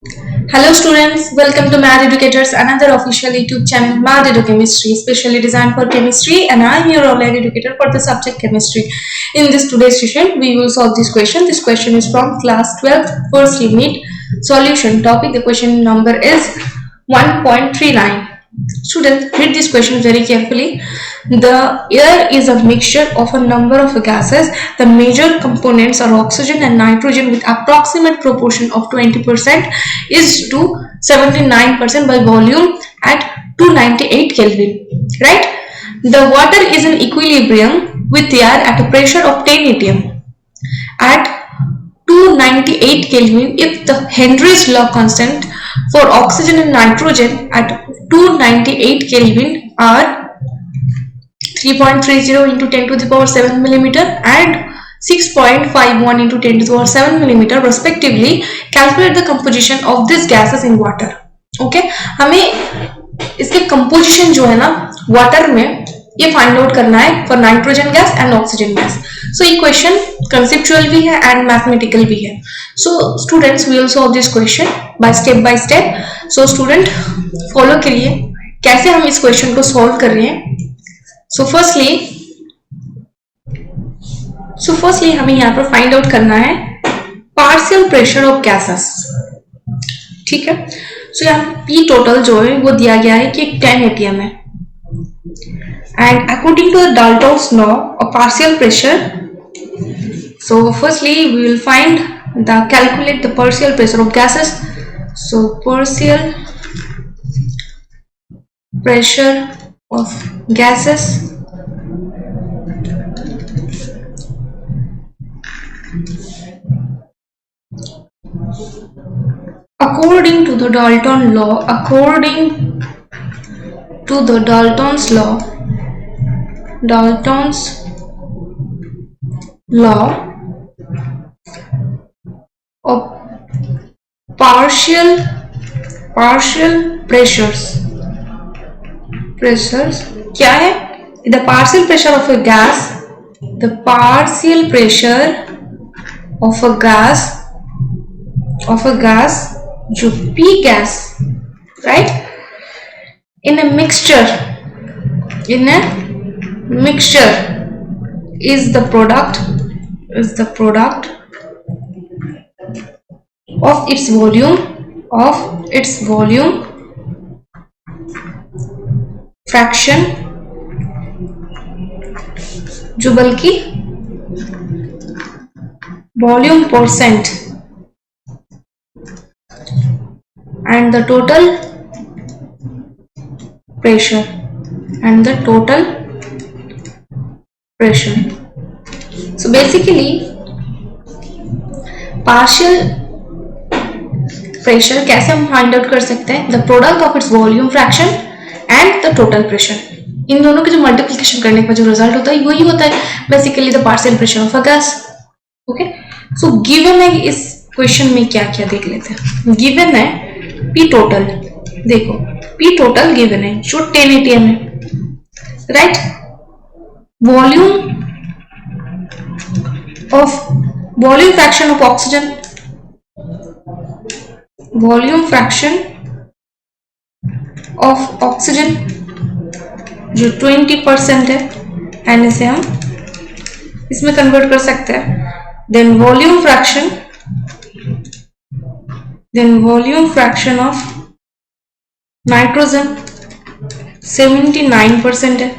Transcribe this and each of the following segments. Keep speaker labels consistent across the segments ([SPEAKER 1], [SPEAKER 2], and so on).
[SPEAKER 1] Hello students, welcome to Math Educators, another official YouTube channel, Math Edu Chemistry, specially designed for chemistry, and I am your online educator for the subject chemistry. In this today's session, we will solve this question. This question is from class 12, first unit, solution topic. The question number is 1.39. Students, read this question very carefully. The air is a mixture of a number of gases. The major components are oxygen and nitrogen with approximate proportion of 20% is to 79% by volume at 298 Kelvin. Right? The water is in equilibrium with air at a pressure of 10 atm. At 298 Kelvin, if the Henry's law constant for oxygen and nitrogen at 298 Kelvin are 3.30 into 10 to the power 7 millimeter and 6.51 into 10 to the power 7 millimeter respectively, calculate the composition of these gases in water. Okay, हमें इसके composition जो है ना water में ये find out करना है for nitrogen gas and oxygen gas. So ये क्वेश्चन कंसेप्चुअल भी है एंड मैथमेटिकल भी है. So students we will solve this question by step. So student follow करिए कैसे हम इस क्वेश्चन को सॉल्व कर रहे हैं. सो फर्स्टली हमें यहाँ पर फाइंड आउट करना है पार्शियल प्रेशर ऑफ गैसेस. ठीक है. सो यहाँ पी टोटल जो है वो दिया गया है कि 10 atm है. And according to the Dalton's law of partial pressure, so firstly we will calculate the partial pressure of gases. So partial pressure of gases according to the Dalton's law of partial pressures क्या है? The partial pressure of a gas, जो P gas, right? In a mixture is the product of its volume fraction जो बल्कि volume percent and the total pressure so basically partial pressure कैसे हम find out कर सकते हैं? The product of its volume fraction and the total pressure. इन दोनों के जो मल्टीप्लिकेशन करने का जो रिजल्ट होता है वही होता है basically the partial pressure of a gas. Okay. So given है इस क्वेश्चन में क्या क्या देख लेते हैं. गिवन है पी टोटल. देखो पी टोटल गिवन है जो 10 atm है. Right. Volume fraction of oxygen, जो 20% है एंड इसे हम इसमें कन्वर्ट कर सकते हैं. Then volume fraction of nitrogen 79% है,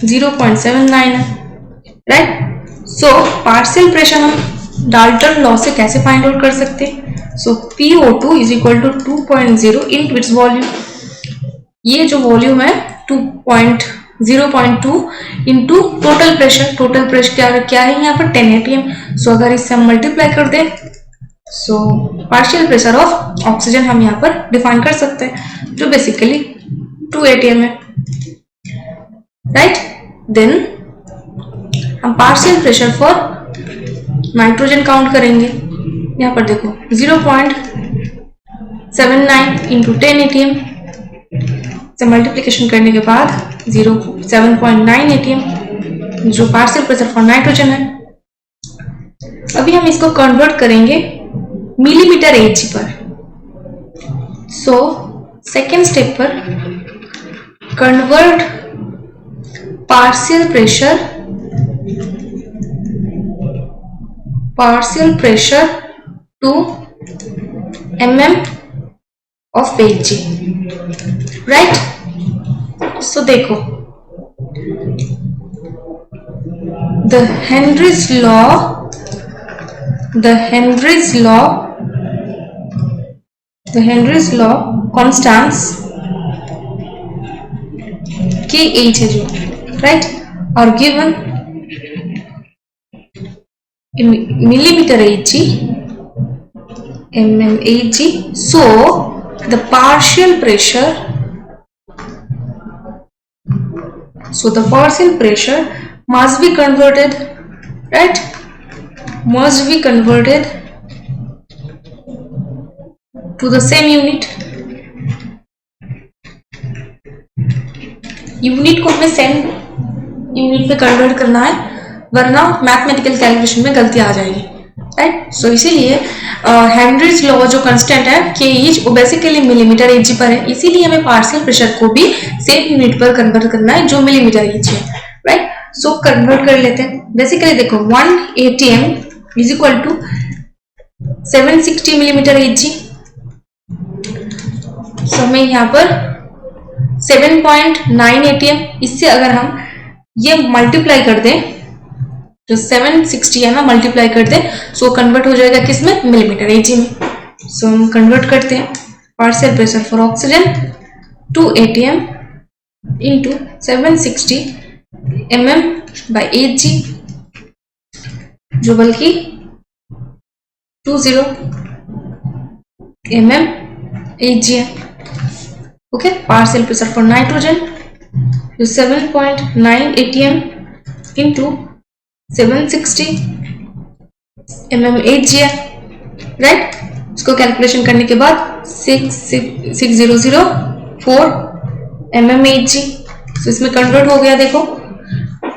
[SPEAKER 1] 0.79 है. राइट. सो पार्शियल प्रेशर हम डाल्टन लॉ से कैसे फाइंड आउट कर सकते हैं? So PO2 is equal to 2.0 into its volume. ये जो वॉल्यूम है 0.2 इंटू टोटल प्रेशर क्या है यहाँ पर 10 atm. सो अगर इससे हम मल्टीप्लाई कर दें सो पार्शियल प्रेशर ऑफ ऑक्सीजन हम यहाँ पर डिफाइन कर सकते हैं जो बेसिकली 2 atm है. राइट. देन हम partial pressure for nitrogen count करेंगे. यहाँ पर देखो 0.79 इंटू 10 atm से मल्टीप्लिकेशन करने के बाद 7.9 atm जो पार्शियल प्रेशर फॉर नाइट्रोजन है. अभी हम इसको कन्वर्ट करेंगे मिलीमीटर Hg पर. सो सेकेंड स्टेप पर convert partial pressure to mm of Pg, right? So देखो, the Henry's law constants Kh है जो, right, are given in millimeter Hg, mm Hg. So the partial pressure must be converted, right, to the same unit को हमें same unit में convert करना है, वरना mathematical calculation में गलती आ जाएगी, राइट. सो इसीलिए हेनरीज लॉ जो कांस्टेंट है Kh वो बेसिकली मिलीमीटर Hg पर है, इसीलिए हमें पार्शियल प्रेशर को भी सेम यूनिट पर कन्वर्ट करना है जो मिलीमीटर Hg है, राइट. सो कन्वर्ट कर लेते हैं. बेसिकली देखो 1 atm is equal to 760 millimetre Hg. So हमें यहाँ पर 7.9 atm, इससे अगर हम ये मल्टीप्लाई कर दें, जो 760 है ना, मल्टीप्लाई कर दें, सो कन्वर्ट हो जाएगा किसमें, मिलीमीटर Hg में. सो हम कन्वर्ट करते हैं. Partial pressure for oxygen 2 atm into 760 mm by Hg, जो बल्कि 20 mm Hg है. Okay. Partial pressure for nitrogen जो 7.9 atm इंटू 760 mm Hg है, राइट. इसको कैलकुलेशन करने के बाद 6004 mm Hg. तो इसमें कन्वर्ट हो गया. देखो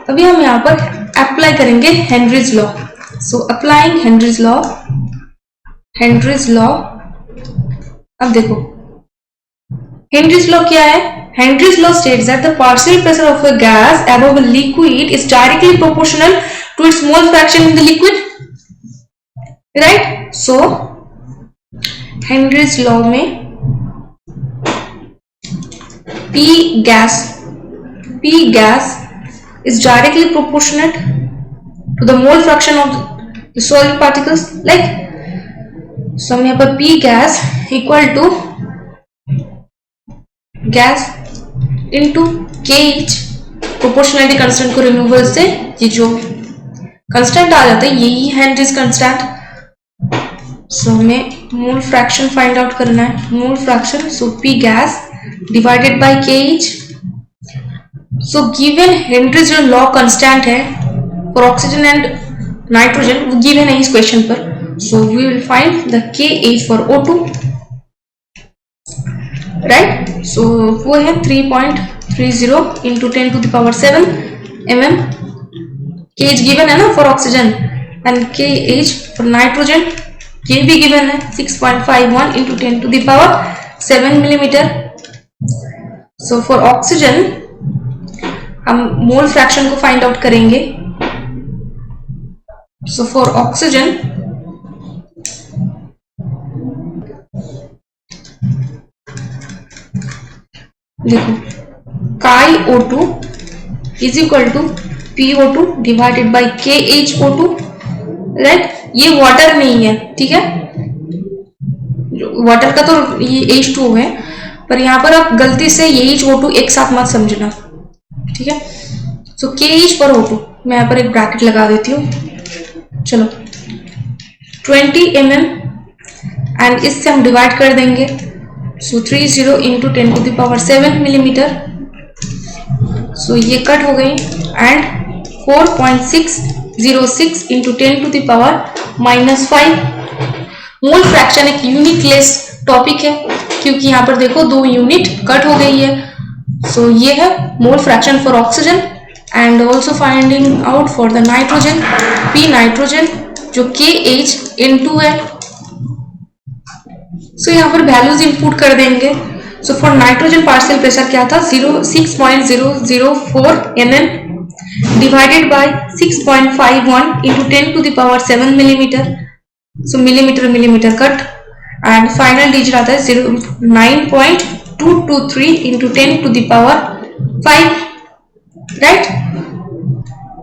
[SPEAKER 1] अभी हम यहाँ पर अप्लाई करेंगे Henry's law. So applying Henry's law. अब देखो हेनरीज लॉ क्या है. Henry's law states that the partial pressure of a gas above a liquid is directly proportional to its mole fraction in the liquid, right? So Henry's law में P gas is directly proportionate to the mole fraction of the solid particles, like, so हम यहाँ पर P gas equal to gas into Kh. Proportionality constant को removal से ये जो constant आ जाता है यही हेनरीज कांस्टेंट. सो हमें मोल फ्रैक्शन फाइंड आउट करना है. Mole fraction, so P gas divided by Kh. So given Henry's जो लॉ कांस्टेंट है फॉर ऑक्सीजन एंड नाइट्रोजन वो गिवन है इस क्वेश्चन पर. So we will find the Kh for O2, right. So वो है 3.30 into 10 to the power 7 mm. Kh given है ना for oxygen, and Kh for nitrogen K भी गिवन है 6.51 into 10 to the power 7 millimetre. So for oxygen हम mole fraction को find out करेंगे. So for oxygen देखो chi O2 is equal to PO2 divided by KHO2, right. ये water नहीं है, ठीक है. वाटर का तो ये H2O है, पर यहाँ पर आप गलती से ये H2O एक साथ मत समझना, ठीक है. सो KH पर O2 मैं यहाँ पर एक ब्रैकेट लगा देती हूँ. चलो 20 mm एंड इससे हम डिवाइड कर देंगे. So 30 into 10 to the power 7 millimetre. So ये कट हो गई and 4.606 into 10 to the power -5. Mole fraction एक यूनिटलेस टॉपिक है क्योंकि यहाँ पर देखो 2 यूनिट कट हो गई है. सो ये है mole fraction for oxygen and also finding out for the nitrogen P nitrogen जो KH N2 है. सो यहाँ पर वैल्यूज इंपुट कर देंगे। So for nitrogen partial pressure क्या था 6.004 nm divided by 6.51 into 10 to the power 7 millimeter. So millimetre cut and final digit आता है 9.223 into 10 to the power 5, right.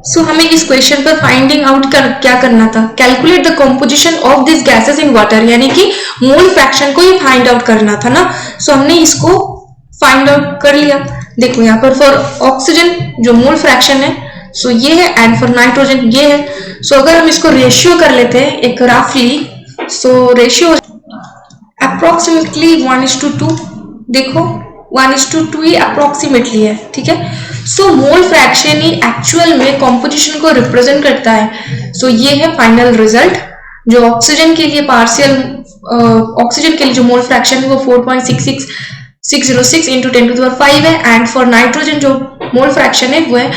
[SPEAKER 1] So हमें इस क्वेश्चन पर फाइंडिंग आउट क्या करना था, calculate the composition of this gases in water, यानी कि मोल फ्रैक्शन को ही फाइंड आउट करना था ना। सो हमने इसको फाइंड आउट कर लिया। देखो यहाँ पर फॉर ऑक्सीजन जो मोल फ्रैक्शन है सो ये है, एंड फॉर नाइट्रोजन ये है। सो अगर हम इसको रेशियो कर लेते हैं एक रफली, सो रेशियो अप्रोक्सीमेटली 1:2, देखो 1:2 ही अप्रोक्सीमेटली है, ठीक है। सो मोल फ्रैक्शन ही एक्चुअल में कॉम्पोजिशन को रिप्रेजेंट करता है। सो ये है फाइनल रिजल्ट। जो ऑक्सीजन के लिए ऑक्सीजन के लिए जो मोल फ्रैक्शन है वो 4.606 into 10 to the power 5 है, एंड फॉर नाइट्रोजन जो मोल फ्रैक्शन है वो है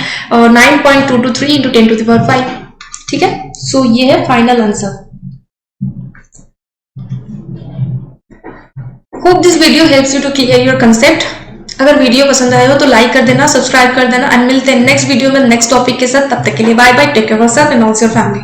[SPEAKER 1] 9.223 into 10 to the power 5, ठीक है। सो ये है final answer. Hope this video helps you to clear your concept. अगर वीडियो पसंद आया हो तो लाइक कर देना, सब्सक्राइब कर देना, एंड मिलते हैं नेक्स्ट वीडियो में नेक्स्ट टॉपिक के साथ। तब तक के लिए bye bye, take care of yourself and also your family.